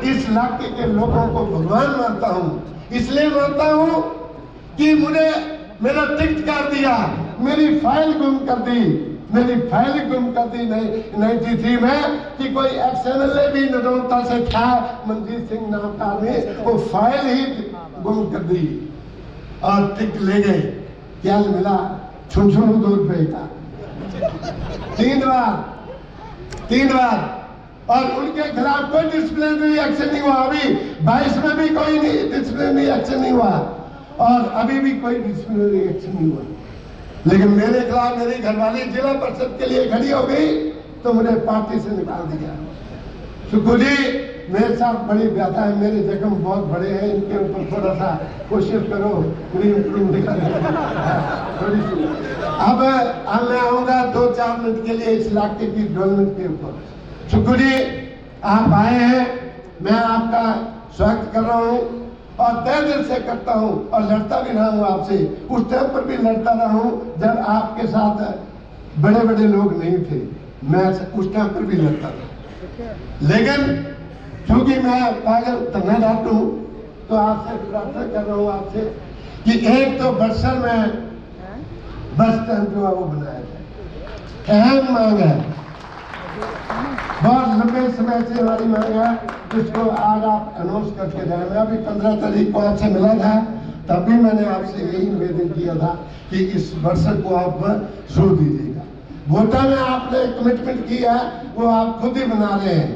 इस इलाके के लोगों को भगवान मानता हूँ। इसलिए मानता हूँ कि मुझे मेरा टिकट काट दिया, मेरी फाइल गुम कर दी, मेरी फाइल गुम कर दी 93 में कि कोई एक्स-एमएलए भी नरोटा से था, मनजीत सिंह नाम का आदमी, वो फाइल ही गुम कर दी और टिकट ले गए। क्या मिला? छुनछुन दूर पे था। 3 बार और उनके खिलाफ कोई डिसिप्लिनरी एक्शन नहीं हुआ। अभी 22 में भी कोई नहीं डिसिप्लिनरी एक्शन नहीं हुआ और अभी भी कोई डिसिप्लिनरी एक्शन नहीं हुआ। लेकिन मेरे खिलाफ मेरी घरवाली जिला परिषद के लिए खड़ी हो गई तो मुझे पार्टी से निकाल दिया। सुखू जी मेरे साथ बड़ी व्यथा है, मेरे जख्म बहुत बड़े हैं, इनके ऊपर थोड़ा सा कोशिश करो थोड़ी सी। अब मैं आऊंगा 2-4 मिनट के लिए इस इलाके की डेवलपमेंट के ऊपर। सुखू जी आप आए हैं, मैं आपका स्वागत कर रहा हूँ और तहे दिल से करता हूँ और लड़ता भी रहा हूँ आपसे। उस टाइम पर भी लड़ता रहा हूँ जब आपके साथ बड़े बड़े लोग नहीं थे, मैं उस टाइम पर भी लड़ता था। लेकिन क्योंकि मैं पागल धन्नादार हूँ तो आपसे प्रार्थना कर रहा हूँ आपसे कि एक तो बक्सर में बस स्टैंड जो है वो बनाया जाए। अहम मांग है, बहुत लंबे समय से हमारी मांग है, जिसको आज आप अनाउंस करके जाए। मैं अभी 15 तारीख को आपसे मिला था, तब भी मैंने आपसे यही निवेदन किया था कि इस बक्सर को आप जोर दीजिएगा। वोटा में आपने कमिटमेंट किया, वो आप खुद ही बना रहे हैं,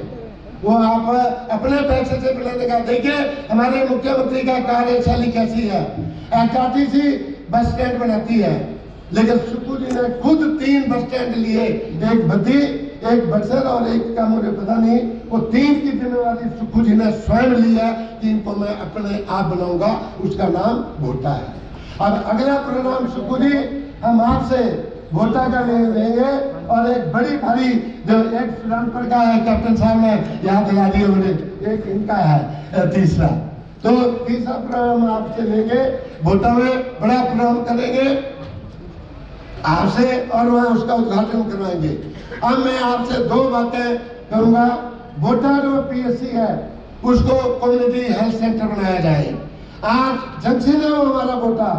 वो आप अपने पैसे से बनाने का। देखिए हमारे मुख्यमंत्री का कार्यशैली कैसी है, एचआरटीसी बस स्टैंड बनाती है, लेकिन सुखू जी ने खुद 3 बस स्टैंड लिए, एक बद्दी, एक बक्सर और एक का मुझे पता नहीं। वो 3 की जिम्मेवारी सुखू जी ने स्वयं ली है कि इनको मैं अपने आप बनाऊंगा, उसका नाम वोटा है। अब अगला प्रोग्राम सुखू जी हम आपसे वोटा का लेंगे और एक बड़ी भारी जो एक श्रीरामपुर का है, कैप्टन साहब ने याद दिला दिया मुझे, एक इनका है तीसरा, तो तीसरा प्रोग्राम आपसे लेंगे। वोटा में बड़ा प्रोग्राम करेंगे आपसे और वहाँ उसका उद्घाटन करवाएंगे। अब मैं आपसे 2 बातें करूंगा। वोटा जो पीएससी है उसको कम्युनिटी हेल्थ सेंटर बनाया जाए। आज जंक्शन है वो हमारा वोटा,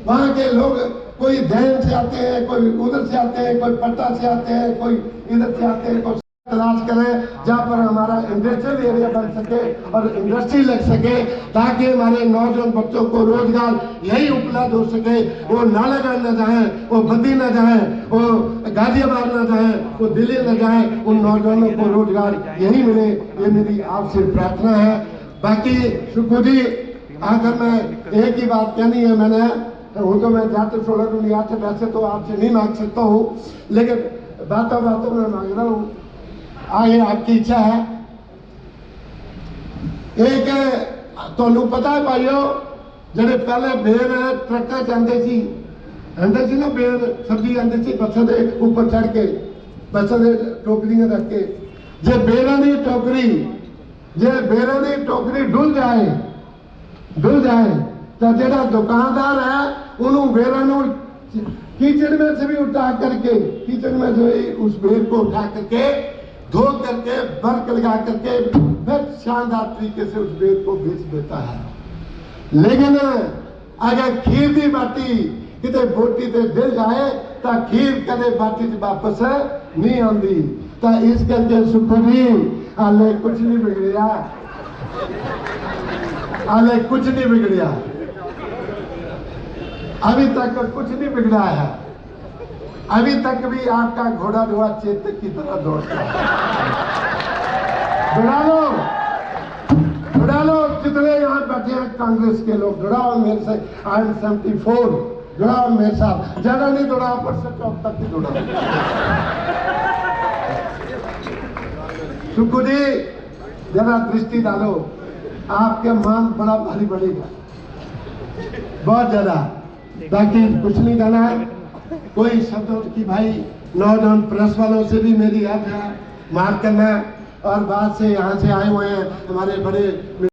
वहाँ के लोग कोई दैन से आते हैं, कोई उधर से आते हैं, कोई पट्टा से आते हैं, कोई इधर से आते हैं, कोई तलाश करें जहाँ पर हमारा इंडस्ट्रियल एरिया बन सके और इंडस्ट्री लग सके, ताकि हमारे नौजवान बच्चों को रोजगार यही उपलब्ध हो सके। वो नालागढ़ न जाए, वो बद्दी न जाए, वो गाजियाबाद न जाए, वो दिल्ली न जाए, उन नौजवानों को रोजगार यही मिले, ये मेरी आपसे प्रार्थना है। बाकी सुखू जी आखिर में एक ही बात कहनी है, मैंने वो तो मैं जाते छोड़ा नहीं आते, वैसे तो आपसे नहीं मांग सकता हूँ, लेकिन बातों बातों में मांग रहा हूँ, आगे आपकी इच्छा है। एक तो पता है भाइयों, जब पहले बेर ट्रक जाते सी ना, बेर सब्जी आती सी बसा के ऊपर चढ़ के, बसा के टोकरियां रख के, जे बेरां दी टोकरी डुल जाए तो जेड़ा दुकानदार है उन्होंने बेरा कीचड़ में से भी उठा करके, कीचड़ में से उस बेर को उठा करके धो करके बर्क लगा करके फिर शानदार तरीके से उस बेर को बेच देता है। लेकिन अगर खीर दी बाटी किते बोटी ते दिल जाए तो खीर कदे बाटी च वापस नहीं आती। तो इस करके सुखू जी हाले कुछ नहीं बिगड़िया, हाले कुछ नहीं बिगड़िया, अभी तक कुछ नहीं बिगड़ा है। अभी तक भी आपका घोड़ा जो चेतक की तरह दौड़ता है। दौड़ा लो जितने यहाँ बैठे हैं कांग्रेस के लोग, दौड़ाओ मेरे से। आई एम 74, दौड़ाओ मेरे साथ, ज्यादा नहीं दौड़ाओ पर से 4 तक ही दौड़ाओ। सुखू जी जरा दृष्टि डालो, आपके मान बड़ा भारी बढ़ेगा, बहुत ज्यादा। बाकी कुछ नहीं कहना है, कोई शब्द की भाई नौजवान प्रेस वालों से भी मेरी याद है मार करना, और बात से यहाँ से आए हुए हैं हमारे बड़े